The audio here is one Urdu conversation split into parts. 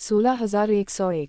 16101।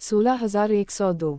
16102।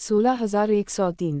16103।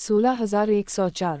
16104।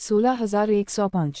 16105।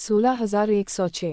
16106।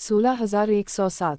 16107।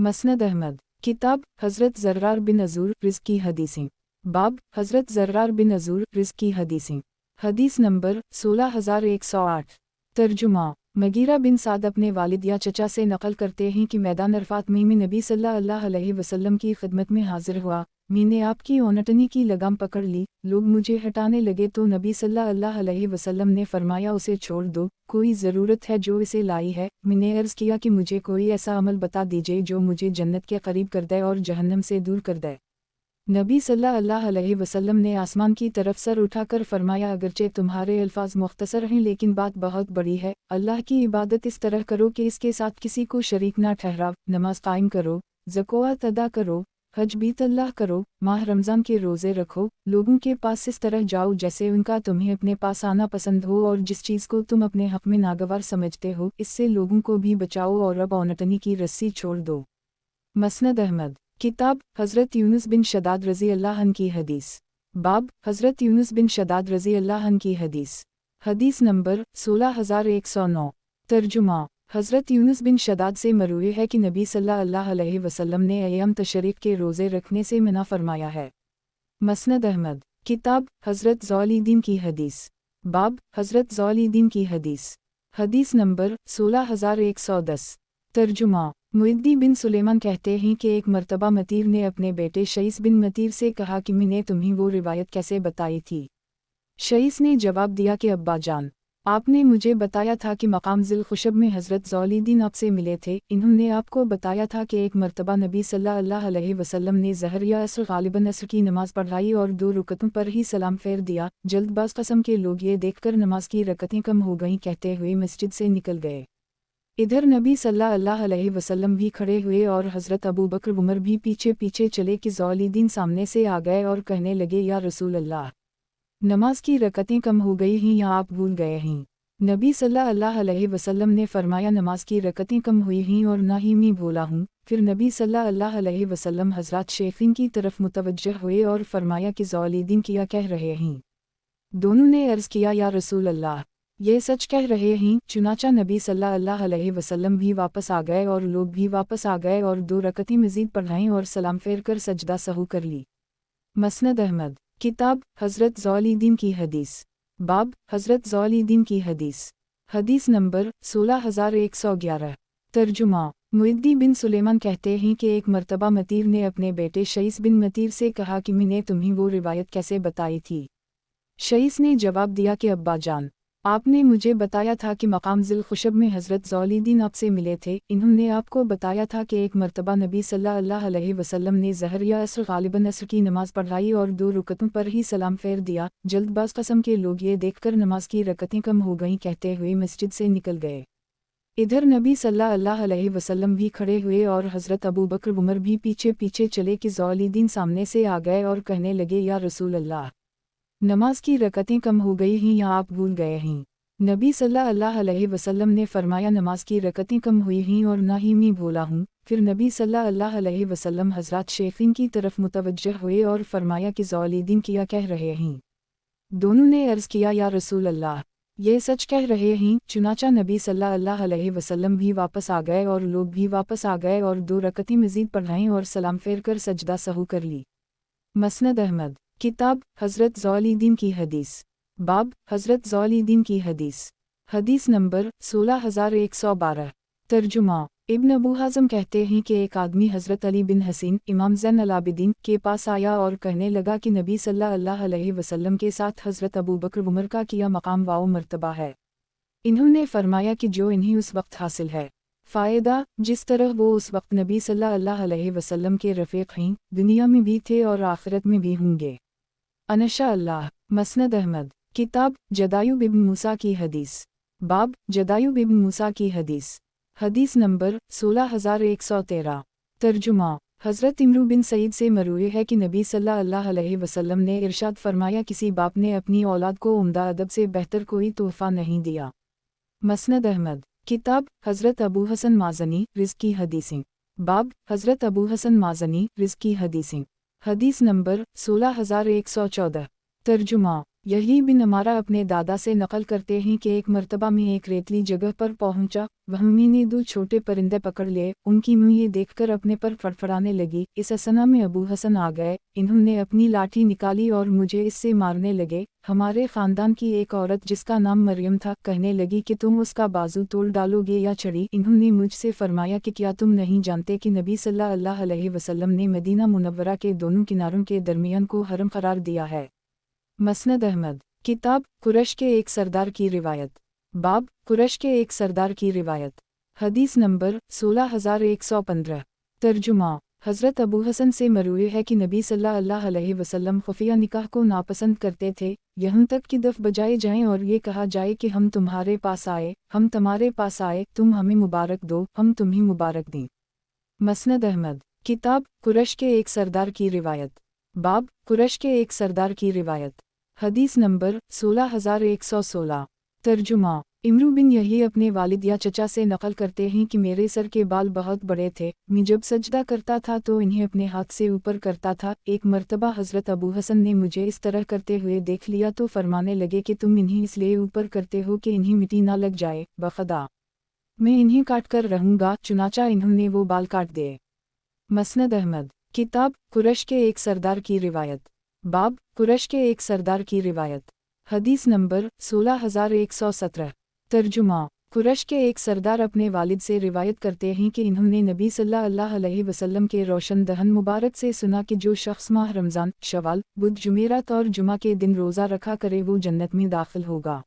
مسند احمد کتاب حضرت زرار بن عزور رزق کی حدیثیں باب حضرت زرار بن عزور رزق کی حدیثیں حدیث نمبر 16108 ترجمہ مغیرہ بن سعد اپنے والد یا چچا سے نقل کرتے ہیں کہ میدان عرفات میں نبی صلی اللہ علیہ وسلم کی خدمت میں حاضر ہوا، میں نے آپ کی اونٹنی کی لگام پکڑ لی، لوگ مجھے ہٹانے لگے تو نبی صلی اللہ علیہ وسلم نے فرمایا اسے چھوڑ دو، کوئی ضرورت ہے جو اسے لائی ہے؟ میں نے عرض کیا کہ مجھے کوئی ایسا عمل بتا دیجئے جو مجھے جنت کے قریب کر دے اور جہنم سے دور کر دے۔ نبی صلی اللہ علیہ وسلم نے آسمان کی طرف سر اٹھا کر فرمایا اگرچہ تمہارے الفاظ مختصر ہیں لیکن بات بہت بڑی ہے، اللہ کی عبادت اس طرح کرو کہ اس کے ساتھ کسی کو شریک نہ ٹھہراؤ، نماز قائم کرو، زکوٰۃ ادا کرو، حج بیت اللہ کرو، ماہ رمضان کے روزے رکھو، لوگوں کے پاس اس طرح جاؤ جیسے ان کا تمہیں اپنے پاس آنا پسند ہو، اور جس چیز کو تم اپنے حق میں ناگوار سمجھتے ہو اس سے لوگوں کو بھی بچاؤ، اور اب اونٹنی کی رسی چھوڑ دو۔ مسند احمد کتاب حضرت یونس بن شداد رضی اللہ عنہ کی حدیث باب حضرت یونس بن شداد رضی اللہ عنہ کی حدیث حدیث نمبر 16109 ترجمہ حضرت یونس بن شداد سے مروی ہے کہ نبی صلی اللہ علیہ وسلم نے ایام تشریق کے روزے رکھنے سے منع فرمایا ہے۔ مسند احمد کتاب حضرت ذوالدین کی حدیث باب حضرت ذوالدین کی حدیث حدیث نمبر 16110 ترجمہ معدی بن سلیمان کہتے ہیں کہ ایک مرتبہ مطیر نے اپنے بیٹے شعیس بن مطیر سے کہا کہ میں نے تمہیں وہ روایت کیسے بتائی تھی؟ شعیس نے جواب دیا کہ ابا جان، آپ نے مجھے بتایا تھا کہ مقام ذی الخشب میں حضرت ذوالدین آپ سے ملے تھے، انہوں نے آپ کو بتایا تھا کہ ایک مرتبہ نبی صلی اللہ علیہ وسلم نے ظہر یا عصر غالباً عصر کی نماز پڑھائی اور 2 رکعتوں پر ہی سلام پھیر دیا، جلد باز قسم کے لوگ یہ دیکھ کر نماز کی رکعتیں کم ہو گئیں کہتے ہوئے مسجد سے نکل گئے۔ ادھر نبی صلی اللہ علیہ وسلم بھی کھڑے ہوئے اور حضرت ابو بکر عمر بھی پیچھے پیچھے چلے کہ ذوالدین سامنے سے آ گئے اور کہنے لگے یا رسول اللہ، نماز کی رکعتیں کم ہو گئی ہیں یا آپ بھول گئے ہیں؟ نبی صلی اللہ علیہ وسلم نے فرمایا نماز کی رکعتیں کم ہوئی ہیں اور نہ ہی میں بھولا ہوں۔ پھر نبی صلی اللہ علیہ وسلم حضرات شیخین کی طرف متوجہ ہوئے اور فرمایا کہ ذوالدین کیا کہہ رہے ہیں؟ دونوں نے عرض کیا یا رسول اللہ، یہ سچ کہہ رہے ہیں۔ چنانچہ نبی صلی اللہ علیہ وسلم بھی واپس آ گئے اور لوگ بھی واپس آ گئے اور 2 رکعتیں مزید پڑھائیں اور سلام پھیر کر سجدہ سہو کر لی۔ مسند احمد کتاب حضرت ذوالدین کی حدیث باب حضرت ذوالدین کی حدیث حدیث نمبر 16111 ترجمہ معدی بن سلیمان کہتے ہیں کہ ایک مرتبہ مطیر نے اپنے بیٹے شعیس بن مطیر سے کہا کہ میں نے تمہیں وہ روایت کیسے بتائی تھی؟ شعیس نے جواب دیا کہ ابا جان، آپ نے مجھے بتایا تھا کہ مقام ذی الخشب میں حضرت ذوالدین آپ سے ملے تھے، انہوں نے آپ کو بتایا تھا کہ ایک مرتبہ نبی صلی اللہ علیہ وسلم نے ظہر یا عصر غالباً عصر کی نماز پڑھائی اور 2 رکعتوں پر ہی سلام پھیر دیا، جلد باز قسم کے لوگ یہ دیکھ کر نماز کی رکعتیں کم ہو گئیں کہتے ہوئے مسجد سے نکل گئے۔ ادھر نبی صلی اللہ علیہ وسلم بھی کھڑے ہوئے اور حضرت ابو بکر عمر بھی پیچھے پیچھے چلے کہ ذوالدین سامنے سے آ گئے اور کہنے لگے یا رسول اللہ، نماز کی رکعتیں کم ہو گئی ہیں یا آپ بھول گئے ہیں؟ نبی صلی اللہ علیہ وسلم نے فرمایا نماز کی رکعتیں کم ہوئی ہیں اور نہ ہی میں بھولا ہوں۔ پھر نبی صلی اللہ علیہ وسلم حضرات شیخین کی طرف متوجہ ہوئے اور فرمایا کہ ذوالدین کیا کہہ رہے ہیں؟ دونوں نے عرض کیا یا رسول اللہ، یہ سچ کہہ رہے ہیں۔ چنانچہ نبی صلی اللہ علیہ وسلم بھی واپس آ گئے اور لوگ بھی واپس آ گئے اور 2 رکعتیں مزید پڑھائیں اور سلام پھیر کر سجدہ سہو کر لی۔ مسند احمد کتاب حضرت ذوالدین کی حدیث باب حضرت ذوالدین کی حدیث حدیث نمبر 16112 ترجمہ ابن ابو حازم کہتے ہیں کہ ایک آدمی حضرت علی بن حسین امام زین العابدین کے پاس آیا اور کہنے لگا کہ نبی صلی اللہ علیہ وسلم کے ساتھ حضرت ابو بکر عمر کا کیا مقام واؤ مرتبہ ہے؟ انہوں نے فرمایا کہ جو انہیں اس وقت حاصل ہے، فائدہ جس طرح وہ اس وقت نبی صلی اللہ علیہ وسلم کے رفیق ہیں، دنیا میں بھی تھے اور آخرت میں بھی ہوں گے، انشاء اللہ۔ مسند احمد کتاب جدایوب ابن موسیٰ کی حدیث باب جدایوب ابن موسیٰ کی حدیث حدیث نمبر 16113 ترجمہ حضرت عمرو بن سعید سے مروی ہے کہ نبی صلی اللہ علیہ وسلم نے ارشاد فرمایا کسی باپ نے اپنی اولاد کو عمدہ ادب سے بہتر کوئی تحفہ نہیں دیا۔ مسند احمد کتاب حضرت ابو حسن مازنی رزق کی حدیثیں باب حضرت ابو حسن مازنی رزق کی حدیثیں حدیث نمبر 16114 ترجمہ یحییٰ بن عمارہ اپنے دادا سے نقل کرتے ہیں کہ ایک مرتبہ میں ایک ریتلی جگہ پر پہنچا، وہاں میں نے 2 چھوٹے پرندے پکڑ لیے، ان کی منھ یہ دیکھ کر اپنے پر فڑفڑانے لگی۔ اس اثنا میں ابو حسن آ گئے، انہوں نے اپنی لاٹھی نکالی اور مجھے اس سے مارنے لگے۔ ہمارے خاندان کی ایک عورت جس کا نام مریم تھا کہنے لگی کہ تم اس کا بازو توڑ ڈالو گے یا چھڑی؟ انہوں نے مجھ سے فرمایا کہ کیا تم نہیں جانتے کہ نبی صلی اللہ علیہ وسلم نے مدینہ منورہ کے دونوں کناروں کے درمیان کو حرم قرار دیا ہے۔ مسند احمد کتاب قریش کے ایک سردار کی روایت، باب قریش کے ایک سردار کی روایت، حدیث نمبر 16115۔ ترجمہ حضرت ابو حسن سے مروی ہے کہ نبی صلی اللہ علیہ وسلم خفیہ نکاح کو ناپسند کرتے تھے، یہاں تک کہ دف بجائے جائیں اور یہ کہا جائے کہ ہم تمہارے پاس آئے، ہم تمہارے پاس آئے، تم ہمیں مبارک دو، ہم تمہیں مبارک دیں۔ مسند احمد کتاب قریش کے ایک سردار کی روایت، باب قریش کے ایک سردار کی روایت، حدیث نمبر 16116۔ ترجمہ امرو بن یحییٰ اپنے والد یا چچا سے نقل کرتے ہیں کہ میرے سر کے بال بہت بڑے تھے، میں جب سجدہ کرتا تھا تو انہیں اپنے ہاتھ سے اوپر کرتا تھا۔ ایک مرتبہ حضرت ابو حسن نے مجھے اس طرح کرتے ہوئے دیکھ لیا تو فرمانے لگے کہ تم انہیں اس لیے اوپر کرتے ہو کہ انہیں مٹی نہ لگ جائے، بخدا میں انہیں کاٹ کر رہوں گا، چنانچہ انہوں نے وہ بال کاٹ دیے۔ مسند احمد کتاب قریش کے ایک سردار کی روایت، باب قریش کے ایک سردار کی روایت، حدیث نمبر 16117۔ ترجمہ قریش کے ایک سردار اپنے والد سے روایت کرتے ہیں کہ انہوں نے نبی صلی اللہ علیہ وسلم کے روشن دہن مبارک سے سنا کہ جو شخص ماہ رمضان، شوال، بدھ، جمعرات اور جمعہ کے دن روزہ رکھا کرے وہ جنت میں داخل ہوگا۔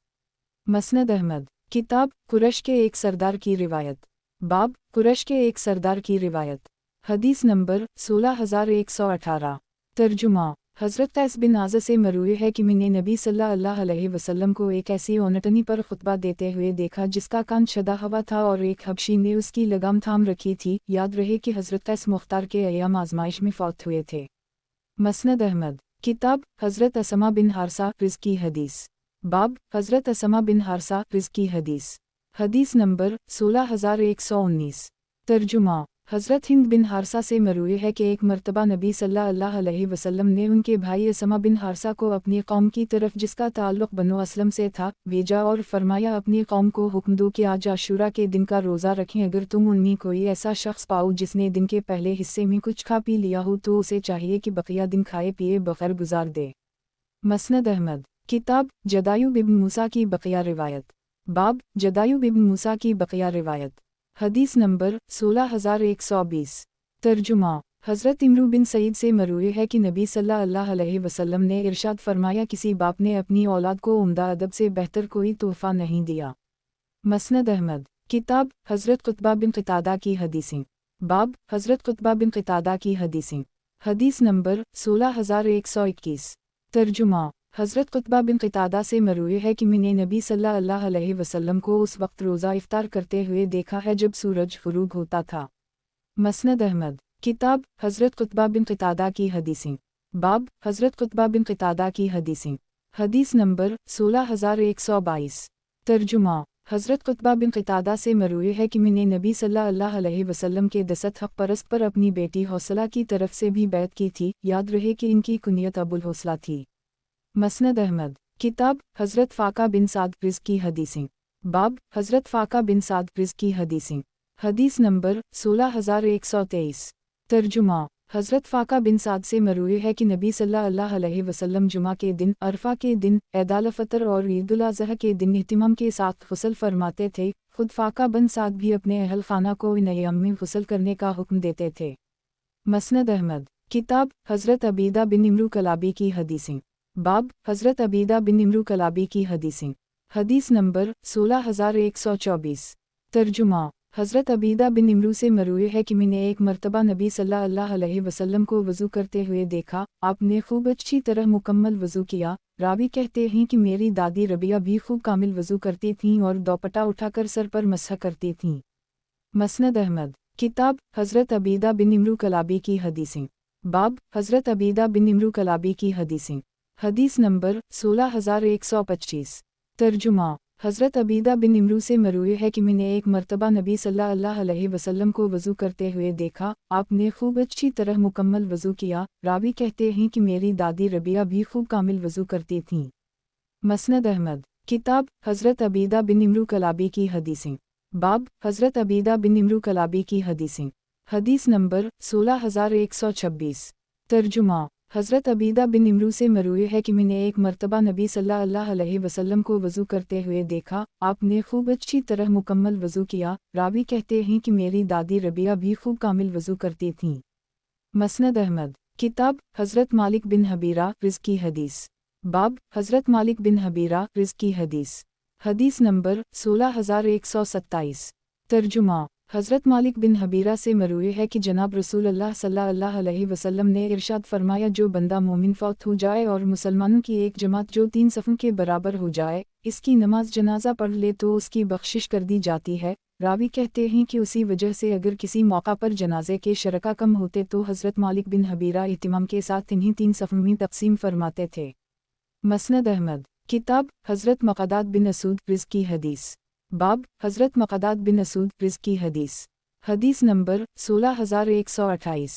مسند احمد کتاب قریش کے ایک سردار کی روایت، باب قریش کے ایک سردار کی روایت، حدیث نمبر 16118۔ ترجمہ حضرت قیس بن عازہ سے مروی ہے کہ میں نے نبی صلی اللہ علیہ وسلم کو ایک ایسی اونٹنی پر خطبہ دیتے ہوئے دیکھا جس کا کان شدہ ہوا تھا اور ایک حبشی نے اس کی لگام تھام رکھی تھی۔ یاد رہے کہ حضرت قیس مختار کے ایام آزمائش میں فوت ہوئے تھے۔ مسند احمد کتاب حضرت اسما بن حارثہ رزق کی حدیث، باب حضرت اسما بن حارثہ رزق کی حدیث، حدیث نمبر 16119۔ ترجمہ حضرت ہند بن حارثہ سے مروی ہے کہ ایک مرتبہ نبی صلی اللہ علیہ وسلم نے ان کے بھائی اسما بن حارثہ کو اپنی قوم کی طرف جس کا تعلق بنو اسلم سے تھا بھیجا اور فرمایا اپنی قوم کو حکم دو کہ آج عاشورہ کے دن کا روزہ رکھیں، اگر تم ان میں کوئی ایسا شخص پاؤ جس نے دن کے پہلے حصے میں کچھ کھا پی لیا ہو تو اسے چاہیے کہ بقیہ دن کھائے پیے بغیر گزار دے۔ مسند احمد کتاب جدایو بن موسیٰ کی بقیہ روایت، باب جدایو بن موسیٰ کی بقیہ روایت، حدیث نمبر 16120۔ ترجمہ حضرت عمرو بن سعید سے مروی ہے کہ نبی صلی اللہ علیہ وسلم نے ارشاد فرمایا کسی باپ نے اپنی اولاد کو عمدہ ادب سے بہتر کوئی تحفہ نہیں دیا۔ مسند احمد کتاب حضرت قطبہ بن قتادہ کی حدیثیں، باب حضرت قطبہ بن قتادہ کی حدیثیں، حدیث نمبر 16121۔ ترجمہ حضرت قطبہ بن قتادہ سے مروی ہے کہ میں نے نبی صلی اللہ علیہ وسلم کو اس وقت روزہ افطار کرتے ہوئے دیکھا ہے جب سورج غروب ہوتا تھا۔ مسند احمد کتاب حضرت قطبہ بن قتادہ کی حدیثیں، باب حضرت قطبہ بن قتادہ کی حدیثیں، حدیث نمبر 16122۔ ترجمہ حضرت قطبہ بن قتادہ سے مروی ہے کہ میں نے نبی صلی اللہ علیہ وسلم کے 10 حق پرست پر اپنی بیٹی حوصلہ کی طرف سے بھی بیعت کی تھی، یاد رہے کہ ان کی کنیت ابو الحوصلہ تھی۔ مسند احمد کتاب حضرت فاقہ بن سعد رزق کی حدیثیں، باب حضرت فاقہ بن سعد رزق کی حدیثیں، حدیث نمبر 16123۔ ترجمہ حضرت فاقہ بن سعد سے مروی ہے کہ نبی صلی اللہ علیہ وسلم جمعہ کے دن، عرفہ کے دن، عید الفطر اور عید الاضحیٰ کے دن اہتمام کے ساتھ غسل فرماتے تھے۔ خود فاقہ بن سعد بھی اپنے اہل خانہ کو ان ایام میں غسل کرنے کا حکم دیتے تھے۔ مسند احمد کتاب حضرت عبیدہ بن عمرو کلابی کی حدیثیں، باب حضرت عبیدہ بن عمرو کلابی کی حدیثیں، حدیث نمبر 16124۔ ترجمہ حضرت عبیدہ بن عمرو سے مروی ہے کہ میں نے ایک مرتبہ نبی صلی اللہ علیہ وسلم کو وضو کرتے ہوئے دیکھا، آپ نے خوب اچھی طرح مکمل وضو کیا۔ راوی کہتے ہیں کہ میری دادی ربیہ بھی خوب کامل وضو کرتی تھیں اور دوپٹہ اٹھا کر سر پر مسح کرتی تھیں۔ مسند احمد کتاب حضرت عبیدہ بن عمرو کلابی کی حدیثیں، باب حضرت عبیدہ بن عمرو کلابی کی حدیثیں، حدیث نمبر 16125۔ ترجمہ حضرت عبیدہ بن عمرو سے مروی ہے کہ میں نے ایک مرتبہ نبی صلی اللہ علیہ وسلم کو وضو کرتے ہوئے دیکھا، آپ نے خوب اچھی طرح مکمل وضو کیا۔ راوی کہتے ہیں کہ میری دادی ربیہ بھی خوب کامل وضو کرتی تھیں۔ مسند احمد کتاب حضرت عبیدہ بن امرو کلابی کی حدیثیں باب حضرت عبیدہ بن امرو کلابی کی حدیثیں حدیث نمبر 16126 ترجمہ حضرت عبیدہ بن امرو سے مروی ہے کہ میں نے ایک مرتبہ نبی صلی اللہ علیہ وسلم کو وضو کرتے ہوئے دیکھا، آپ نے خوب اچھی طرح مکمل وضو کیا۔ راوی کہتے ہیں کہ میری دادی ربیہ بھی خوب کامل وضو کرتی تھیں۔ مسند احمد کتاب حضرت مالک بن حبیرہ رزق کی حدیث باب حضرت مالک بن حبیرہ رزق کی حدیث حدیث نمبر 16127 ترجمہ حضرت مالک بن حبیرہ سے مروی ہے کہ جناب رسول اللہ صلی اللہ علیہ وسلم نے ارشاد فرمایا، جو بندہ مومن فوت ہو جائے اور مسلمانوں کی ایک جماعت جو 3 صفوں کے برابر ہو جائے، اس کی نماز جنازہ پڑھ لے تو اس کی بخشش کر دی جاتی ہے۔ راوی کہتے ہیں کہ اسی وجہ سے اگر کسی موقع پر جنازے کے شرکا کم ہوتے تو حضرت مالک بن حبیرہ اہتمام کے ساتھ انہیں 3 صفوں میں تقسیم فرماتے تھے۔ مسند احمد کتاب حضرت مقداد بن اسود رزق کی حدیث باب حضرت مقداد بن اسود رزق کی حدیث حدیث نمبر 16128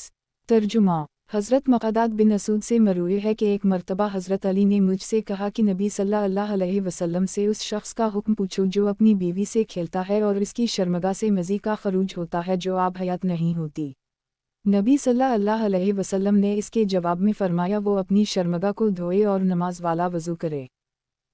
ترجمہ حضرت مقداد بن اسود سے مروی ہے کہ ایک مرتبہ حضرت علی نے مجھ سے کہا کہ نبی صلی اللہ علیہ وسلم سے اس شخص کا حکم پوچھو جو اپنی بیوی سے کھیلتا ہے اور اس کی شرمگاہ سے مزی کا خروج ہوتا ہے جو آب حیات نہیں ہوتی۔ نبی صلی اللہ علیہ وسلم نے اس کے جواب میں فرمایا، وہ اپنی شرمگاہ کو دھوئے اور نماز والا وضو کرے۔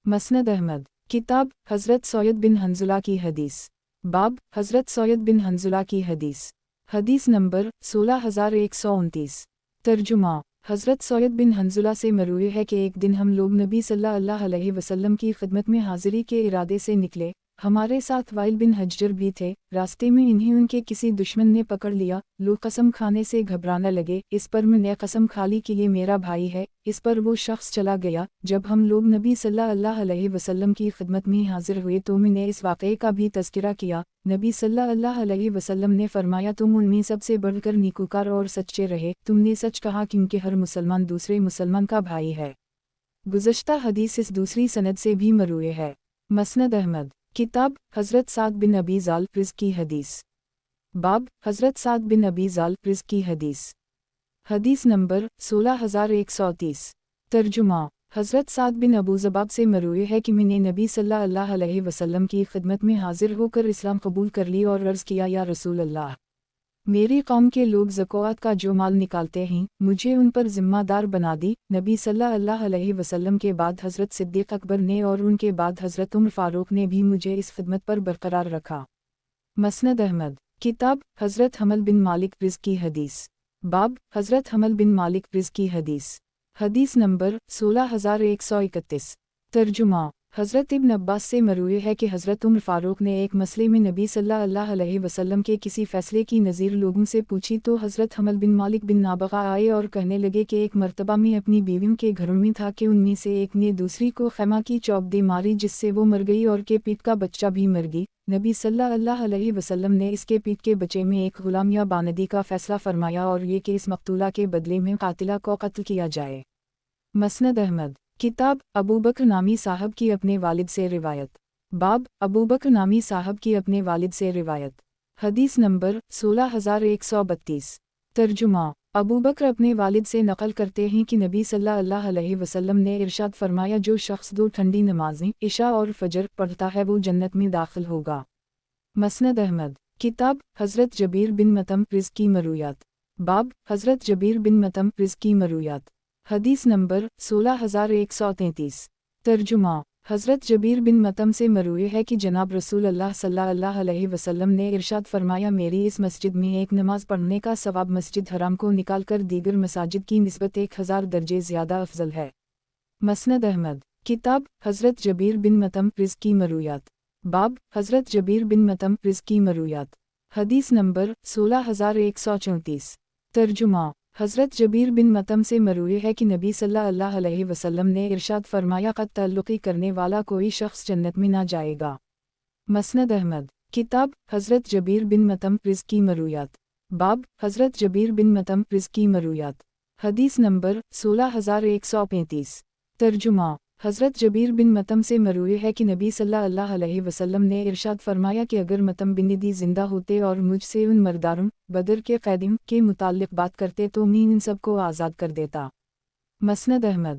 مسند احمد کتاب حضرت سعید بن حنظلہ کی حدیث باب حضرت سعید بن حنظلہ کی حدیث حدیث نمبر 16129 ترجمہ حضرت سعید بن حنظلہ سے مروی ہے کہ ایک دن ہم لوگ نبی صلی اللہ علیہ وسلم کی خدمت میں حاضری کے ارادے سے نکلے، ہمارے ساتھ وائل بن حجر بھی تھے۔ راستے میں انہیں ان کے کسی دشمن نے پکڑ لیا، لوگ قسم کھانے سے گھبرانے لگے۔ اس پر میں نے قسم کھا لی کہ یہ میرا بھائی ہے۔ اس پر وہ شخص چلا گیا۔ جب ہم لوگ نبی صلی اللہ علیہ وسلم کی خدمت میں حاضر ہوئے تو میں نے اس واقعے کا بھی تذکرہ کیا۔ نبی صلی اللہ علیہ وسلم نے فرمایا، تم ان میں سب سے بڑھ کر نیکوکار اور سچے رہے، تم نے سچ کہا کیونکہ ہر مسلمان دوسرے مسلمان کا بھائی ہے۔ گزشتہ حدیث اس دوسری سند سے بھی مروی ہے۔ مسند احمد کتاب حضرت سعد بن ابی ذال رزق کی حدیث باب حضرت سعد بن ابی ذال رزق کی حدیث حدیث نمبر 16130 ترجمہ حضرت سعد بن ابو ذباب سے مروی ہے کہ میں نے نبی صلی اللہ علیہ وسلم کی خدمت میں حاضر ہو کر اسلام قبول کر لی اور عرض کیا، یا رسول اللہ، میری قوم کے لوگ زکوٰۃ کا جو مال نکالتے ہیں مجھے ان پر ذمہ دار بنا دی۔ نبی صلی اللہ علیہ وسلم کے بعد حضرت صدیق اکبر نے اور ان کے بعد حضرت عمر فاروق نے بھی مجھے اس خدمت پر برقرار رکھا۔ مسند احمد کتاب حضرت حمل بن مالک رزق کی حدیث باب حضرت حمل بن مالک رزق کی حدیث حدیث نمبر 16131 ترجمہ حضرت ابن عباس سے مروی ہے کہ حضرت عمر فاروق نے ایک مسئلے میں نبی صلی اللہ علیہ وسلم کے کسی فیصلے کی نظیر لوگوں سے پوچھی تو حضرت حمل بن مالک بن نابغہ آئے اور کہنے لگے کہ ایک مرتبہ میں اپنی بیویوں کے گھروں میں تھا کہ ان میں سے ایک نے دوسری کو خیمہ کی چوب دے ماری جس سے وہ مر گئی اور کے پیٹ کا بچہ بھی مر گئی۔ نبی صلی اللہ علیہ وسلم نے اس کے پیٹ کے بچے میں ایک غلام یا باندی کا فیصلہ فرمایا اور یہ کہ اس مقتولہ کے بدلے میں قاتلہ کو قتل کیا جائے۔ مسند احمد کتاب ابو بکر نامی صاحب کی اپنے والد سے روایت باب ابو بکر نامی صاحب کی اپنے والد سے روایت حدیث نمبر 16132 ترجمہ ابو بکر اپنے والد سے نقل کرتے ہیں کہ نبی صلی اللہ علیہ وسلم نے ارشاد فرمایا، جو شخص 2 ٹھنڈی نمازیں عشاء اور فجر پڑھتا ہے وہ جنت میں داخل ہوگا۔ مسند احمد کتاب حضرت جبیر بن مطعم رزق کی مرویات باب حضرت جبیر بن مطعم رزق کی مرویات حدیث نمبر 16133 ترجمہ حضرت جبیر بن مطعم سے مروی ہے کہ جناب رسول اللہ صلی اللہ علیہ وسلم نے ارشاد فرمایا، میری اس مسجد میں ایک نماز پڑھنے کا ثواب مسجد حرام کو نکال کر دیگر مساجد کی نسبت 1000 درجے زیادہ افضل ہے۔ مسند احمد کتاب حضرت جبیر بن مطعم رزق کی مرویات باب حضرت جبیر بن مطعم رزق کی مرویات حدیث نمبر 16134 ترجمہ حضرت جبیر بن مطعم سے مروی ہے کہ نبی صلی اللہ علیہ وسلم نے ارشاد فرمایا، قد تعلقی کرنے والا کوئی شخص جنت میں نہ جائے گا۔ مسند احمد کتاب حضرت جبیر بن مطعم رزق کی مرویات باب حضرت جبیر بن مطعم رزق کی مرویات حدیث نمبر 16135 ترجمہ حضرت جبیر بن مطعم سے مروی ہے کہ نبی صلی اللہ علیہ وسلم نے ارشاد فرمایا کہ اگر مطعم بن عدی زندہ ہوتے اور مجھ سے ان مرداروں بدر کے قیدیوں کے متعلق بات کرتے تو میں ان سب کو آزاد کر دیتا۔ مسند احمد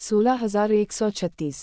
16136।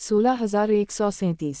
16137।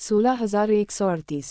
16138।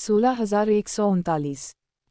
16139।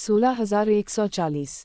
16140।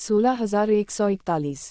16141।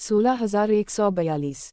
16142।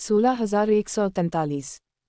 16143।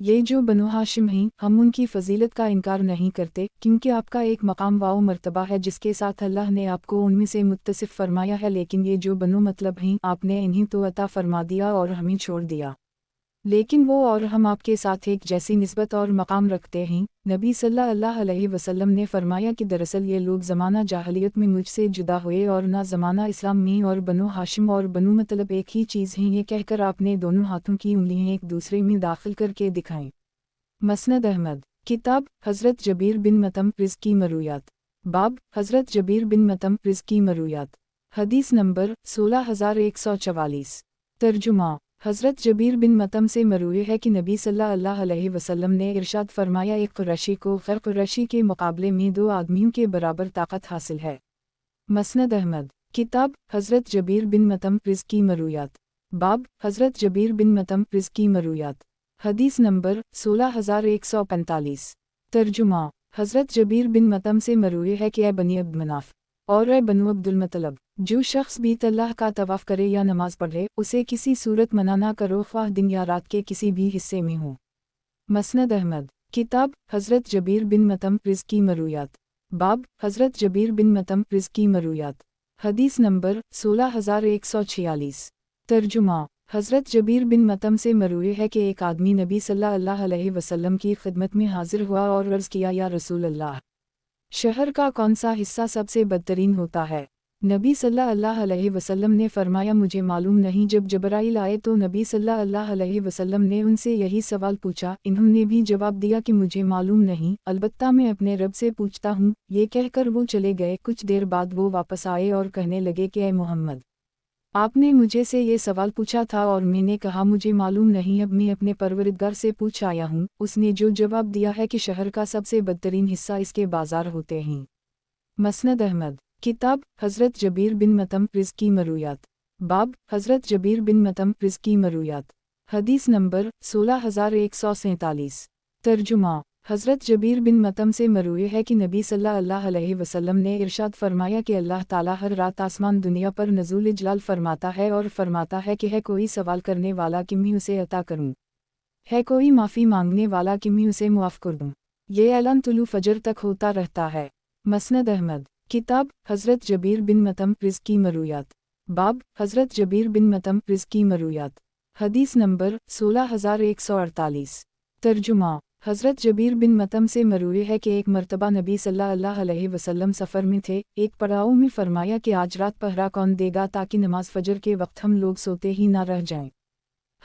یہ جو بنو ہاشم ہیں ہم ان کی فضیلت کا انکار نہیں کرتے کیونکہ آپ کا ایک مقام و مرتبہ ہے جس کے ساتھ اللہ نے آپ کو ان میں سے متصف فرمایا ہے، لیکن یہ جو بنو مطلب ہیں آپ نے انہیں تو عطا فرما دیا اور ہمیں چھوڑ دیا، لیکن وہ اور ہم آپ کے ساتھ ایک جیسی نسبت اور مقام رکھتے ہیں۔ نبی صلی اللہ علیہ وسلم نے فرمایا کہ دراصل یہ لوگ زمانہ جاہلیت میں مجھ سے جدا ہوئے اور نہ زمانہ اسلام میں، اور بنو ہاشم اور بنو مطلب ایک ہی چیز ہیں، یہ کہہ کر آپ نے دونوں ہاتھوں کی انگلیاں ایک دوسرے میں داخل کر کے دکھائیں۔ مسند احمد، کتاب حضرت جبیر بن مطعم رزقی مرویات، باب حضرت جبیر بن مطعم رزقی مرویات، حدیث نمبر 16144، ترجمہ۔ حضرت جبیر بن مطعم سے مروی ہے کہ نبی صلی اللہ علیہ وسلم نے ارشاد فرمایا، ایک قریشی کو غیر قریشی کے مقابلے میں 2 آدمیوں کے برابر طاقت حاصل ہے۔ مسند احمد، کتاب حضرت جبیر بن مطعم رزقی مرویات، باب حضرت جبیر بن مطعم رزقی مرویات، حدیث نمبر 16145، ترجمہ۔ حضرت جبیر بن مطعم سے مروی ہے کہ اے بنی عبد مناف اور اے بنو عبد المطلب، جو شخص بیت اللہ کا طواف کرے یا نماز پڑھے اسے کسی صورت منع نہ کرو، خواہ دن یا رات کے کسی بھی حصے میں ہو۔ مسند احمد، کتاب حضرت جبیر بن مطعم رزقی مرویات، باب حضرت جبیر بن مطعم رزقی مرویات، حدیث نمبر 16146، ترجمہ۔ حضرت جبیر بن مطعم سے مروی ہے کہ ایک آدمی نبی صلی اللہ علیہ وسلم کی خدمت میں حاضر ہوا اور عرض کیا، یا رسول اللہ، شہر کا کون سا حصہ سب سے بدترین ہوتا ہے؟ نبی صلی اللہ علیہ وسلم نے فرمایا، مجھے معلوم نہیں۔ جب جبرائیل آئے تو نبی صلی اللہ علیہ وسلم نے ان سے یہی سوال پوچھا، انہوں نے بھی جواب دیا کہ مجھے معلوم نہیں، البتہ میں اپنے رب سے پوچھتا ہوں۔ یہ کہہ کر وہ چلے گئے۔ کچھ دیر بعد وہ واپس آئے اور کہنے لگے کہ اے محمد، آپ نے مجھے سے یہ سوال پوچھا تھا اور میں نے کہا مجھے معلوم نہیں، اب میں اپنے پروردگار سے پوچھ آیا ہوں۔ اس نے جو جواب دیا ہے کہ شہر کا سب سے بدترین حصہ اس کے بازار ہوتے ہیں۔ مسند احمد، کتاب حضرت جبیر بن مطعم رزقی مرویات، باب حضرت جبیر بن مطعم رزقی مرویات، حدیث نمبر 16147، ترجمہ۔ حضرت جبیر بن مطعم سے مروی ہے کہ نبی صلی اللہ علیہ وسلم نے ارشاد فرمایا کہ اللہ تعالیٰ ہر رات آسمان دنیا پر نزول جلال فرماتا ہے اور فرماتا ہے کہ ہے کوئی سوال کرنے والا کہ میں اسے عطا کروں، ہے کوئی معافی مانگنے والا کہ میں اسے معاف کر دوں۔ یہ اعلان طلوع فجر تک ہوتا رہتا ہے۔ مسند احمد، کتاب حضرت جبیر بن مطعم رزقی مرویات، باب حضرت جبیر بن مطعم رزقی مرویات، حدیث نمبر 16148، ترجمہ۔ حضرت جبیر بن مطعم سے مروی ہے کہ ایک مرتبہ نبی صلی اللہ علیہ وسلم سفر میں تھے، ایک پڑاؤ میں فرمایا کہ آج رات پہرا کون دے گا تاکہ نماز فجر کے وقت ہم لوگ سوتے ہی نہ رہ جائیں۔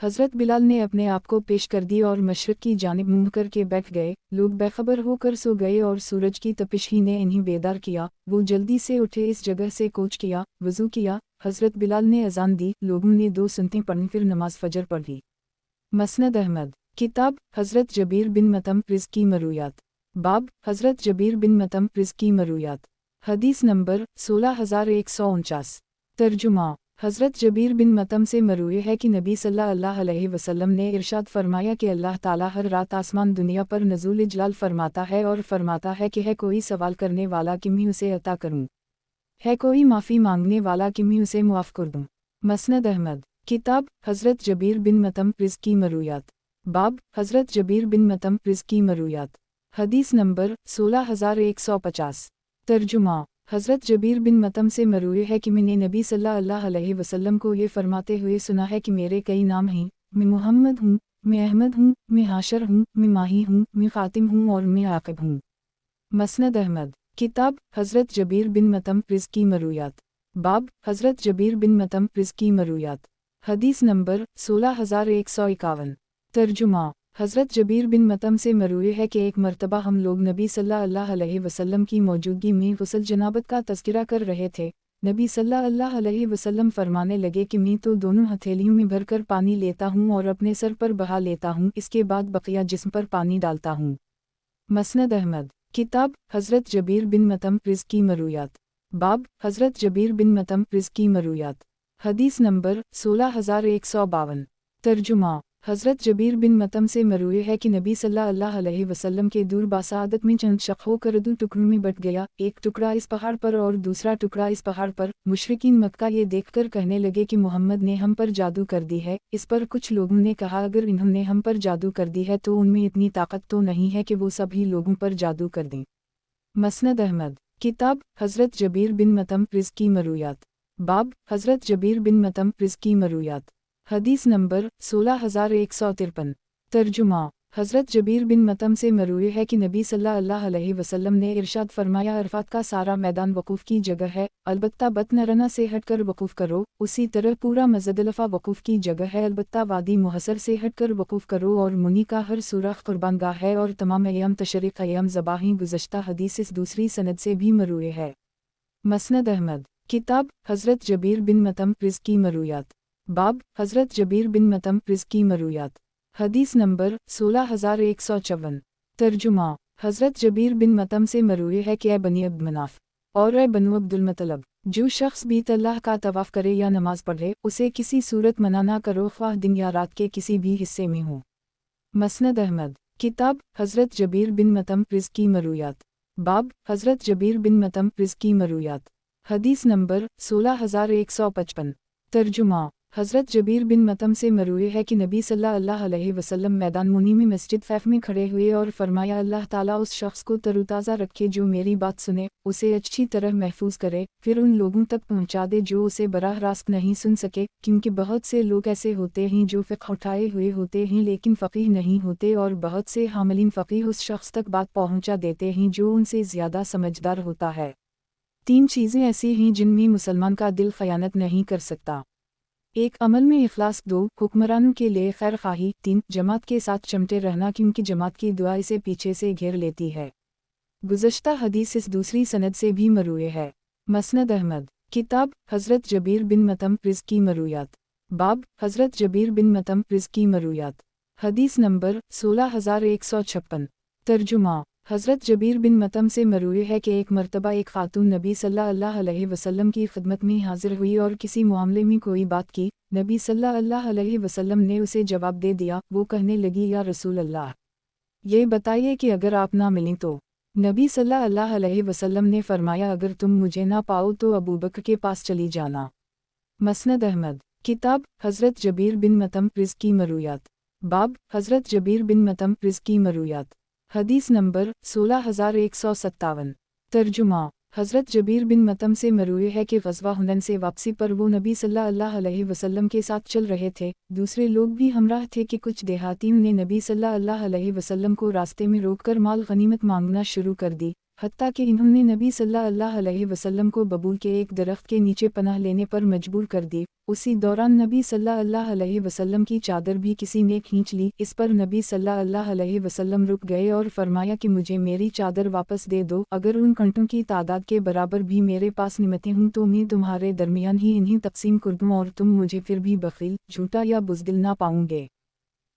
حضرت بلال نے اپنے آپ کو پیش کر دی اور مشرق کی جانب منہ کر کے بیٹھ گئے۔ لوگ بے خبر ہو کر سو گئے اور سورج کی تپش ہی نے انہیں بیدار کیا۔ وہ جلدی سے اٹھے، اس جگہ سے کوچ کیا، وضو کیا۔ حضرت بلال نے اذان دی، لوگوں نے 2 سنتیں پڑھیں، پھر نماز فجر پڑھی۔ مسند احمد، کتاب حضرت جبیر بن مطعم رزقی مرویات، باب حضرت جبیر بن مطعم رزقی مرویات، حدیث نمبر 16149، ترجمہ۔ حضرت جبیر بن مطعم سے مروی ہے کہ نبی صلی اللہ علیہ وسلم نے ارشاد فرمایا کہ اللہ تعالیٰ ہر رات آسمان دنیا پر نزول جلال فرماتا ہے اور فرماتا ہے کہ ہے کوئی سوال کرنے والا کہ میں اسے عطا کروں، ہے کوئی معافی مانگنے والا کہ میں اسے معاف کر دوں۔ مسند احمد، کتاب حضرت جبیر بن مطعم رزقی مرویات، باب حضرت جبیر بن مطعم رزقی مرویات، حدیث نمبر 16150، ترجمہ۔ حضرت جبیر بن مطعم سے مروی ہے کہ میں نے نبی صلی اللہ علیہ وسلم کو یہ فرماتے ہوئے سنا ہے کہ میرے کئی نام ہیں، میں محمد ہوں، میں احمد ہوں، میں حاشر ہوں، میں ماہی ہوں، میں خاتم ہوں اور میں عاقب ہوں۔ مسند احمد، کتاب حضرت جبیر بن مطعم رزقی مرویات، باب حضرت جبیر بن مطعم رزقی مرویات، حدیث نمبر 16151، ترجمہ۔ حضرت جبیر بن مطعم سے مروی ہے کہ ایک مرتبہ ہم لوگ نبی صلی اللہ علیہ وسلم کی موجودگی میں غسل جنابت کا تذکرہ کر رہے تھے۔ نبی صلی اللہ علیہ وسلم فرمانے لگے کہ میں تو دونوں ہتھیلیوں میں بھر کر پانی لیتا ہوں اور اپنے سر پر بہا لیتا ہوں، اس کے بعد بقیہ جسم پر پانی ڈالتا ہوں۔ مسند احمد، کتاب حضرت جبیر بن مطعم رزقی مرویات، باب حضرت جبیر بن مطعم رزقی مرویات، حدیث نمبر 16152، ترجمہ۔ حضرت جبیر بن مطعم سے مروی ہے کہ نبی صلی اللہ علیہ وسلم کے دور باسعادت میں چند شق ہو کر دو ٹکڑوں میں بٹ گیا، ایک ٹکڑا اس پہاڑ پر اور دوسرا ٹکڑا اس پہاڑ پر۔ مشرکین مکہ یہ دیکھ کر کہنے لگے کہ محمد نے ہم پر جادو کر دی ہے۔ اس پر کچھ لوگوں نے کہا اگر انہوں نے ہم پر جادو کر دی ہے تو ان میں اتنی طاقت تو نہیں ہے کہ وہ سبھی لوگوں پر جادو کر دیں۔ مسند احمد کتاب حضرت جبیر بن مطعم رزقی مرویات باب حضرت جبیر بن مطعم رزقی مرویات حدیث نمبر 16153 ترجمہ حضرت جبیر بن مطعم سے مروی ہے کہ نبی صلی اللہ علیہ وسلم نے ارشاد فرمایا عرفات کا سارا میدان وقوف کی جگہ ہے، البتہ بطن رنا سے ہٹ کر وقوف کرو، اسی طرح پورا مزدلفہ وقوف کی جگہ ہے، البتہ وادی محصر سے ہٹ کر وقوف کرو، اور منی کا ہر سوراخ قربان گاہ ہے، اور تمام ایام تشریق ایام ذبائح گزشتہ حدیث اس دوسری سند سے بھی مروی ہے۔ مسند احمد کتاب حضرت جبیر بن مطعم رزقی مرویات باب حضرت جبیر بن مطعم رزقی مرویات حدیث نمبر 16154 ترجمہ حضرت جبیر بن مطعم سے مروی ہے کہ اے بنی عبد مناف اور اے بنو عبد المطلب، جو شخص بیت اللہ کا طواف کرے یا نماز پڑھے اسے کسی صورت منع نہ کرو، خواہ دن یا رات کے کسی بھی حصے میں ہو۔ مسند احمد کتاب حضرت جبیر بن مطعم رزقی مرویات باب حضرت جبیر بن مطعم رزقی مرویات حدیث نمبر 16155 ترجمہ حضرت جبیر بن مطعم سے مروی ہے کہ نبی صلی اللہ علیہ وسلم میدان منی میں مسجد فیف میں کھڑے ہوئے اور فرمایا اللہ تعالیٰ اس شخص کو تر و تازہ رکھے جو میری بات سنے، اسے اچھی طرح محفوظ کرے، پھر ان لوگوں تک پہنچا دے جو اسے براہ راست نہیں سن سکے، کیونکہ بہت سے لوگ ایسے ہوتے ہیں جو فقہ اٹھائے ہوئے ہوتے ہیں لیکن فقیہ نہیں ہوتے، اور بہت سے حاملین فقیہ اس شخص تک بات پہنچا دیتے ہیں جو ان سے زیادہ سمجھدار ہوتا ہے۔ 3 چیزیں ایسی ہیں جن میں مسلمان کا دل خیانت نہیں کر سکتا: 1 عمل میں اخلاص، 2 حکمرانوں کے لیے خیر خواہی، 3 جماعت کے ساتھ چمٹے رہنا کیونکہ جماعت کی دعا اسے پیچھے سے گھیر لیتی ہے۔ گزشتہ حدیث اس دوسری سند سے بھی مروی ہے۔ مسند احمد کتاب حضرت جبیر بن مطعم رزقی مرویات باب حضرت جبیر بن مطعم رزقی مرویات حدیث نمبر 16156 ترجمہ حضرت جبیر بن مطعم سے مروی ہے کہ ایک مرتبہ ایک خاتون نبی صلی اللہ علیہ وسلم کی خدمت میں حاضر ہوئی اور کسی معاملے میں کوئی بات کی، نبی صلی اللہ علیہ وسلم نے اسے جواب دے دیا۔ وہ کہنے لگی یا رسول اللہ، یہ بتائیے کہ اگر آپ نہ ملیں تو؟ نبی صلی اللہ علیہ وسلم نے فرمایا اگر تم مجھے نہ پاؤ تو ابوبکر کے پاس چلی جانا۔ مسند احمد کتاب حضرت جبیر بن مطعم رزقی مرویات باب حضرت جبیر بن مطعم رزقی مرویات حدیث نمبر 16157 ترجمہ حضرت جبیر بن مطعم سے مروی ہے کہ غزوہ حنین سے واپسی پر وہ نبی صلی اللہ علیہ وسلم کے ساتھ چل رہے تھے، دوسرے لوگ بھی ہمراہ تھے کہ کچھ دیہاتیوں نے نبی صلی اللہ علیہ وسلم کو راستے میں روک کر مال غنیمت مانگنا شروع کر دی، حتیٰ کہ انہوں نے نبی صلی اللہ علیہ وسلم کو ببول کے ایک درخت کے نیچے پناہ لینے پر مجبور کر دی۔ اسی دوران نبی صلی اللہ علیہ وسلم کی چادر بھی کسی نے کھینچ لی، اس پر نبی صلی اللہ علیہ وسلم رک گئے اور فرمایا کہ مجھے میری چادر واپس دے دو، اگر ان کنٹوں کی تعداد کے برابر بھی میرے پاس نعمتیں ہوں تو میں تمہارے درمیان ہی انہیں تقسیم کر دوں اور تم مجھے پھر بھی بخیل، جھوٹا یا بزدل نہ پاؤں گے۔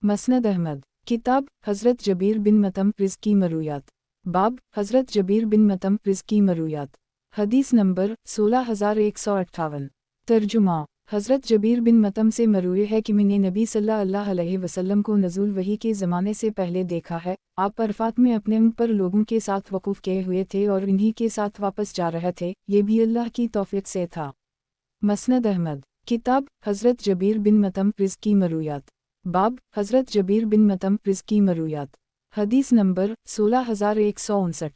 مسند احمد کتاب حضرت جبیر بن مطعم رزقی مرویات باب حضرت جبیر بن مطعم رزقی مرویات حدیث نمبر 16158 ترجمہ حضرت جبیر بن مطعم سے مروی ہے کہ میں نے نبی صلی اللہ علیہ وسلم کو نزول وحی کے زمانے سے پہلے دیکھا ہے، آپ عرفات میں اپنے اونٹ پر لوگوں کے ساتھ وقوف کیے ہوئے تھے اور انہی کے ساتھ واپس جا رہے تھے، یہ بھی اللہ کی توفیق سے تھا۔ مسند احمد کتاب حضرت جبیر بن مطعم رزقی مرویات باب حضرت جبیر بن مطعم رزقی مرویات حدیث نمبر 16159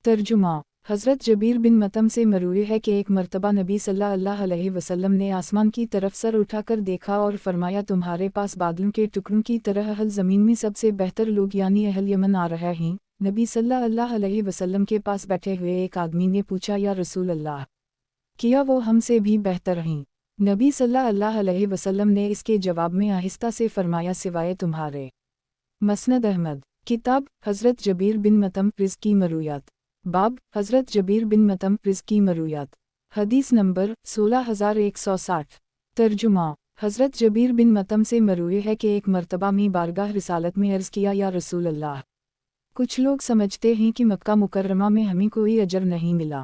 ترجمہ حضرت جبیر بن مطعم سے مروی ہے کہ ایک مرتبہ نبی صلی اللہ علیہ وسلم نے آسمان کی طرف سر اٹھا کر دیکھا اور فرمایا تمہارے پاس بادلوں کے ٹکڑوں کی طرح اہل زمین میں سب سے بہتر لوگ یعنی اہل یمن آ رہے ہیں۔ نبی صلی اللہ علیہ وسلم کے پاس بیٹھے ہوئے ایک آدمی نے پوچھا یا رسول اللہ، کیا وہ ہم سے بھی بہتر ہیں؟ نبی صلی اللہ علیہ وسلم نے اس کے جواب میں آہستہ سے فرمایا سوائے تمہارے۔ مسند احمد کتاب حضرت جبیر بن مطعم رزقی مرویات باب حضرت جبیر بن مطعم رزقی مرویات حدیث نمبر 16160 ترجمہ حضرت جبیر بن مطعم سے مروی ہے کہ ایک مرتبہ میں بارگاہ رسالت میں عرض کیا یا رسول اللہ، کچھ لوگ سمجھتے ہیں کہ مکہ مکرمہ میں ہمیں کوئی اجر نہیں ملا،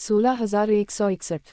16161।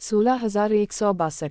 16162।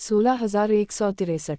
16163।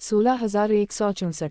16164।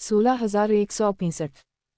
16165।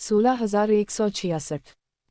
16166।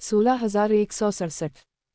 16167।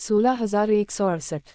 16168।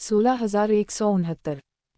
16169।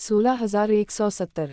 16170।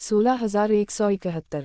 16171।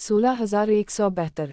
16172।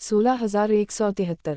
16173।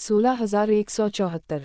16174।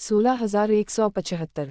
16175।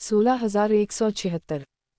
16176।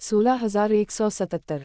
16177।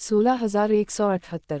16178।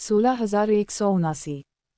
16179।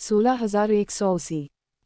16180।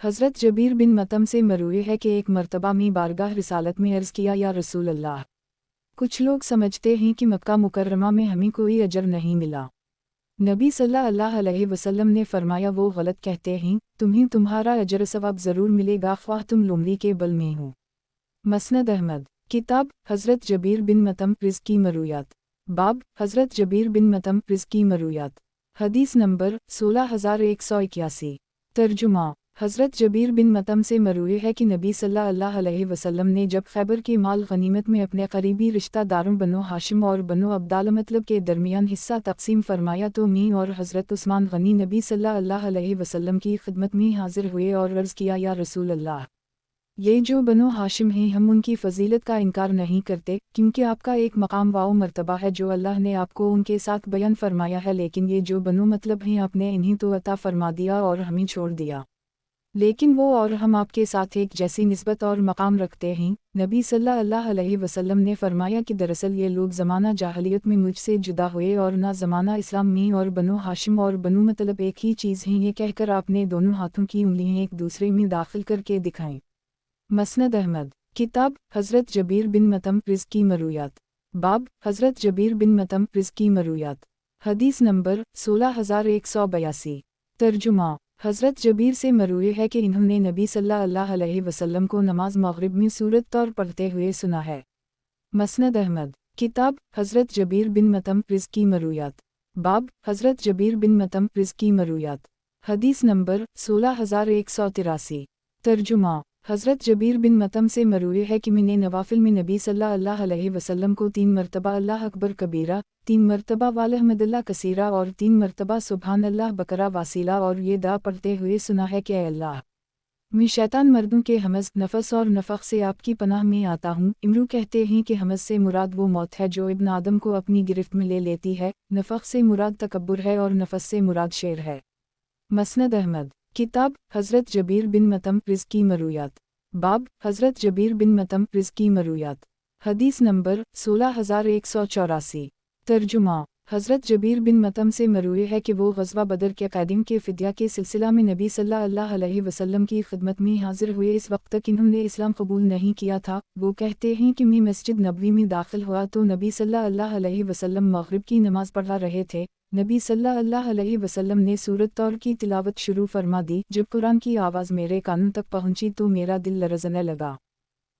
حضرت جبیر بن مطعم سے مروی ہے کہ ایک مرتبہ میں بارگاہ رسالت میں عرض کیا یا رسول اللہ، کچھ لوگ سمجھتے ہیں کہ مکہ مکرمہ میں ہمیں کوئی اجر نہیں ملا۔ نبی صلی اللہ علیہ وسلم نے فرمایا وہ غلط کہتے ہیں، تمہیں تمہارا اجر ثواب ضرور ملے گا خواہ تم لومڑی کے بل میں ہو۔ مسند احمد، کتاب حضرت جبیر بن مطعم رزق کی مرویات، باب حضرت جبیر بن مطعم رزق کی مرویات، حدیث نمبر 16181۔ ترجمہ، حضرت جبیر بن مطعم سے مروی ہے کہ نبی صلی اللہ علیہ وسلم نے جب خیبر کے مال غنیمت میں اپنے قریبی رشتہ داروں بنو ہاشم اور بنو عبدالمطلب کے درمیان حصہ تقسیم فرمایا تو میں اور حضرت عثمان غنی نبی صلی اللہ علیہ وسلم کی خدمت میں حاضر ہوئے اور عرض کیا یا رسول اللہ، یہ جو بنو ہاشم ہیں ہم ان کی فضیلت کا انکار نہیں کرتے، کیونکہ آپ کا ایک مقام و مرتبہ ہے جو اللہ نے آپ کو ان کے ساتھ بیان فرمایا ہے، لیکن یہ جو بنو مطلب ہیں آپ نے انہیں تو عطا فرما دیا اور ہمیں چھوڑ دیا، لیکن وہ اور ہم آپ کے ساتھ ایک جیسی نسبت اور مقام رکھتے ہیں۔ نبی صلی اللہ علیہ وسلم نے فرمایا کہ دراصل یہ لوگ زمانہ جاہلیت میں مجھ سے جدا ہوئے اور نہ زمانہ اسلام میں، اور بنو ہاشم اور بنو مطلب ایک ہی چیز ہیں، یہ کہہ کر آپ نے دونوں ہاتھوں کی انگلیاں ایک دوسرے میں داخل کر کے دکھائیں۔ مسند احمد، کتاب حضرت جبیر بن مطعم رزق کی مرویات، باب حضرت جبیر بن مطعم رزق کی مرویات، حدیث نمبر 16182۔ ترجمہ، حضرت جبیر سے مروی ہے کہ انہوں نے نبی صلی اللہ علیہ وسلم کو نماز مغرب میں سورت طور پڑھتے ہوئے سنا ہے۔ مسند احمد، کتاب حضرت جبیر بن مطعم رزق کی مرویات، باب حضرت جبیر بن مطعم رزق کی مرویات، حدیث نمبر 16183۔ ترجمہ، حضرت جبیر بن مطعم سے مروی ہے کہ میں نے نوافل میں نبی صلی اللہ علیہ وسلم کو 3 مرتبہ اللہ اکبر کبیرہ، 3 مرتبہ والحمد اللہ کثیرہ اور 3 مرتبہ سبحان اللہ بکرہ واسیلہ اور یہ دعا پڑھتے ہوئے سنا ہے کہ اے اللہ، میں شیطان مردوں کے حمز، نفس اور نفخ سے آپ کی پناہ میں آتا ہوں۔ امرو کہتے ہیں کہ حمز سے مراد وہ موت ہے جو ابن آدم کو اپنی گرفت میں لے لیتی ہے، نفخ سے مراد تکبر ہے اور نفس سے مراد شیر ہے۔ مسند احمد، کتاب حضرت جبیر بن مطعم رزق کی مرویات، باب حضرت جبیر بن مطعم رزق کی مرویات، حدیث نمبر 16184۔ ترجمہ، حضرت جبیر بن مطعم سے مروی ہے کہ وہ غزوہ بدر کے قیدیوں کے فدیہ کے سلسلہ میں نبی صلی اللہ علیہ وسلم کی خدمت میں حاضر ہوئے، اس وقت تک انہوں نے اسلام قبول نہیں کیا تھا۔ وہ کہتے ہیں کہ میں مسجد نبوی میں داخل ہوا تو نبی صلی اللہ علیہ وسلم مغرب کی نماز پڑھا رہے تھے۔ نبی صلی اللہ علیہ وسلم نے سورت طور کی تلاوت شروع فرما دی، جب قرآن کی آواز میرے کانوں تک پہنچی تو میرا دل لرزنے لگا۔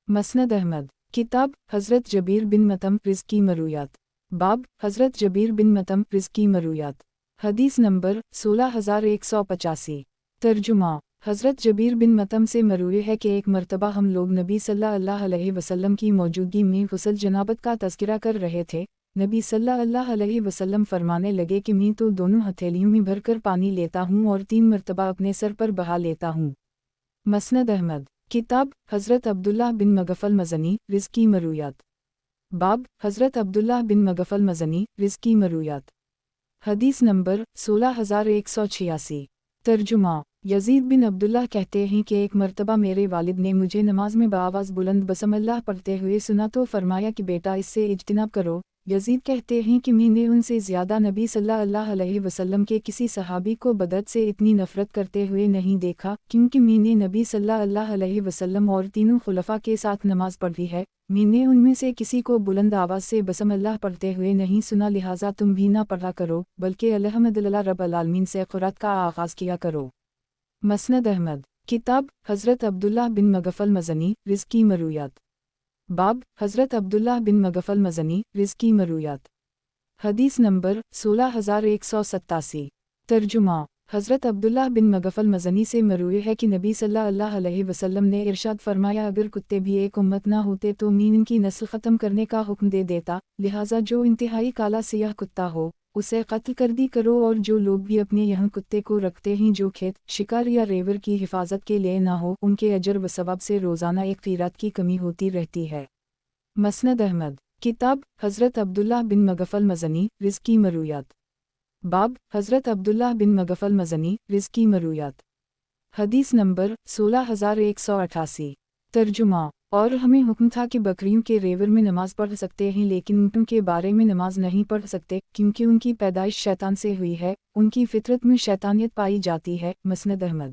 مسند احمد، کتاب حضرت جبیر بن مطعم رزق کی مرویات، باب حضرت جبیر بن مطعم رزق کی مرویات، حدیث نمبر 16185۔ ترجمہ، حضرت جبیر بن مطعم سے مروی ہے کہ ایک مرتبہ ہم لوگ نبی صلی اللہ علیہ وسلم کی موجودگی میں غسل جنابت کا تذکرہ کر رہے تھے۔ نبی صلی اللہ علیہ وسلم فرمانے لگے کہ میں تو دونوں ہتھیلیوں میں بھر کر پانی لیتا ہوں اور 3 مرتبہ اپنے سر پر بہا لیتا ہوں۔ مسند احمد، کتاب حضرت عبداللہ بن مغفل مزنی رزق کی مرویات، باب حضرت عبداللہ بن مغفل مزنی رزق کی مرویات، حدیث نمبر 16186۔ ترجمہ، یزید بن عبداللہ کہتے ہیں کہ ایک مرتبہ میرے والد نے مجھے نماز میں بآواز بلند بسم اللہ پڑھتے ہوئے سنا تو فرمایا کہ بیٹا اس سے اجتناب کرو۔ یزید کہتے ہیں کہ میں نے ان سے زیادہ نبی صلی اللہ علیہ وسلم کے کسی صحابی کو بدعت سے اتنی نفرت کرتے ہوئے نہیں دیکھا، کیونکہ میں نے نبی صلی اللہ علیہ وسلم اور تینوں خلفاء کے ساتھ نماز پڑھی ہے، میں نے ان میں سے کسی کو بلند آواز سے بسم اللہ پڑھتے ہوئے نہیں سنا، لہٰذا تم بھی نہ پڑھا کرو بلکہ الحمدللہ رب العالمین سے قرات کا آغاز کیا کرو۔ مسند احمد، کتاب حضرت عبداللہ بن مغفل مزنی رزق کی مرویات، باب حضرت عبداللہ بن مغفل مزنی رزق کی مرویات، حدیث نمبر 16187۔ ترجمہ، حضرت عبداللہ بن مغفل مزنی سے مروی ہے کہ نبی صلی اللہ علیہ وسلم نے ارشاد فرمایا اگر کتے بھی ایک امت نہ ہوتے تو میں ان کی نسل ختم کرنے کا حکم دے دیتا، لہٰذا جو انتہائی کالا سیاہ کتا ہو اسے قتل کر دی کرو، اور جو لوگ بھی اپنے یہاں کتے کو رکھتے ہیں جو کھیت، شکار یا ریور کی حفاظت کے لیے نہ ہو، ان کے اجر و ثواب سے روزانہ 1 قیرات کی کمی ہوتی رہتی ہے۔ مسند احمد، کتاب حضرت عبداللہ بن مغفل مزنی رزق کی مرویات، باب حضرت عبداللہ بن مغفل مزنی رزق کی مرویات، حدیث نمبر 16188۔ ترجمہ، اور ہمیں حکم تھا کہ بکریوں کے ریور میں نماز پڑھ سکتے ہیں لیکن اونٹوں کے بارے میں نماز نہیں پڑھ سکتے، کیونکہ ان کی پیدائش شیطان سے ہوئی ہے، ان کی فطرت میں شیطانیت پائی جاتی ہے۔ مسند احمد،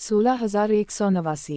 16189।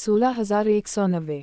16190।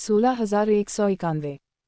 16191।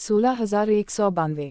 16192।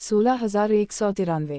16193।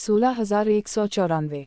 16194।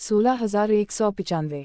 16195।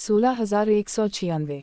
16196।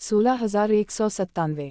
16197।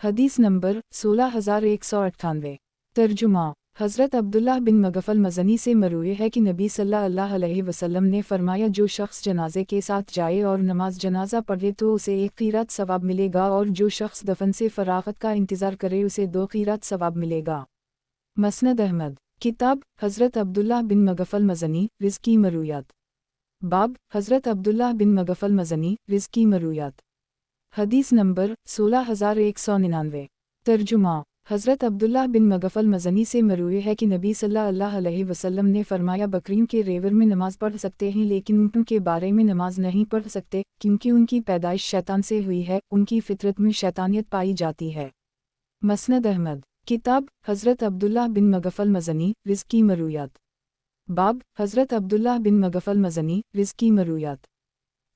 حدیث نمبر 16198۔ ترجمہ۔ حضرت عبداللہ بن مغفل مزنی سے مروی ہے کہ نبی صلی اللہ علیہ وسلم نے فرمایا، جو شخص جنازے کے ساتھ جائے اور نماز جنازہ پڑھے تو اسے 1 قیرات ثواب ملے گا، اور جو شخص دفن سے فراغت کا انتظار کرے اسے 2 قیرات ثواب ملے گا۔ مسند احمد۔ کتاب حضرت عبداللہ بن مغفل مزنی رزق کی مرویات۔ باب حضرت عبداللہ بن مغفل مزنی رزق کی مرویات۔ حدیث نمبر 16199۔ ترجمہ۔ حضرت عبداللہ بن مغفل مزنی سے مروی ہے کہ نبی صلی اللہ علیہ وسلم نے فرمایا، بکریوں کے ریور میں نماز پڑھ سکتے ہیں لیکن اونٹوں کے بارے میں نماز نہیں پڑھ سکتے، کیونکہ ان کی پیدائش شیطان سے ہوئی ہے، ان کی فطرت میں شیطانیت پائی جاتی ہے۔ مسند احمد۔ کتاب حضرت عبداللہ بن مغفل مزنی رزق کی مرویات۔ باب حضرت عبداللہ بن مغفل مزنی رزق کی مرویات۔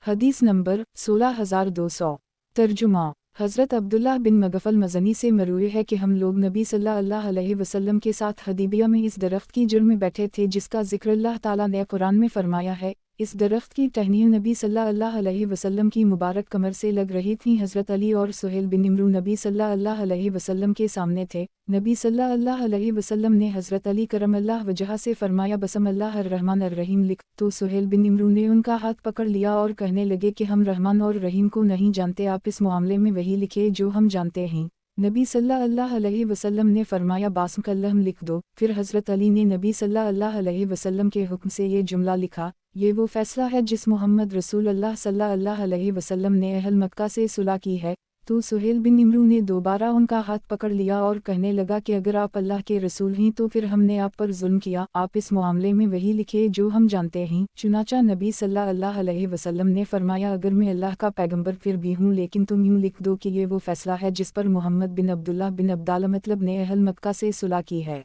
حدیث نمبر 16200۔ ترجمہ۔ حضرت عبداللہ بن مغفل مزنی سے مروی ہے کہ ہم لوگ نبی صلی اللہ علیہ وسلم کے ساتھ حدیبیہ میں اس درخت کی جڑ میں بیٹھے تھے جس کا ذکر اللہ تعالیٰ نے قرآن میں فرمایا ہے۔ اس درخت کی ٹہنیاں نبی صلی اللہ علیہ وسلم کی مبارک کمر سے لگ رہی تھیں۔ حضرت علی اور سہیل بن عمرو نبی صلی اللہ علیہ وسلم کے سامنے تھے۔ نبی صلی اللہ علیہ وسلم نے حضرت علی کرم اللہ وجہہ سے فرمایا، بسم اللہ الرحمن الرحیم لکھ، تو سہیل بن عمرو نے ان کا ہاتھ پکڑ لیا اور کہنے لگے کہ ہم رحمان اور رحیم کو نہیں جانتے، آپ اس معاملے میں وہی لکھے جو ہم جانتے ہیں۔ نبی صلی اللہ علیہ وسلم نے فرمایا، باسم کلہم لکھ دو۔ پھر حضرت علی نے نبی صلی اللہ علیہ وسلم کے حکم سے یہ جملہ لکھا، یہ وہ فیصلہ ہے جس محمد رسول اللہ صلی اللہ علیہ وسلم نے اہل مکہ سے صلح کی ہے۔ تو سہیل بن عمرو نے دوبارہ ان کا ہاتھ پکڑ لیا اور کہنے لگا کہ اگر آپ اللہ کے رسول ہیں تو پھر ہم نے آپ پر ظلم کیا، آپ اس معاملے میں وہی لکھے جو ہم جانتے ہیں۔ چنانچہ نبی صلی اللہ علیہ وسلم نے فرمایا، اگر میں اللہ کا پیغمبر پھر بھی ہوں لیکن تم یوں لکھ دو کہ یہ وہ فیصلہ ہے جس پر محمد بن عبداللہ بن عبداللہ مطلب نے اہل مکہ سے صلح کی ہے۔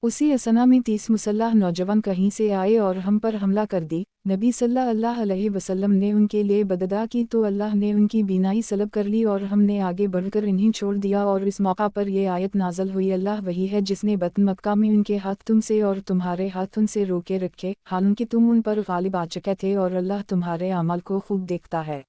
اسی اثنا میں 30 مسلح نوجوان کہیں سے آئے اور ہم پر حملہ کر دی۔ نبی صلی اللہ علیہ وسلم نے ان کے لیے بددعا کی تو اللہ نے ان کی بینائی سلب کر لی اور ہم نے آگے بڑھ کر انہیں چھوڑ دیا، اور اس موقع پر یہ آیت نازل ہوئی، اللہ وہی ہے جس نے بطن مکہ میں ان کے ہاتھ تم سے اور تمہارے ہاتھ ان سے روکے رکھے، حالانکہ تم ان پر غالب آ چکے تھے، اور اللہ تمہارے اعمال کو خوب دیکھتا ہے۔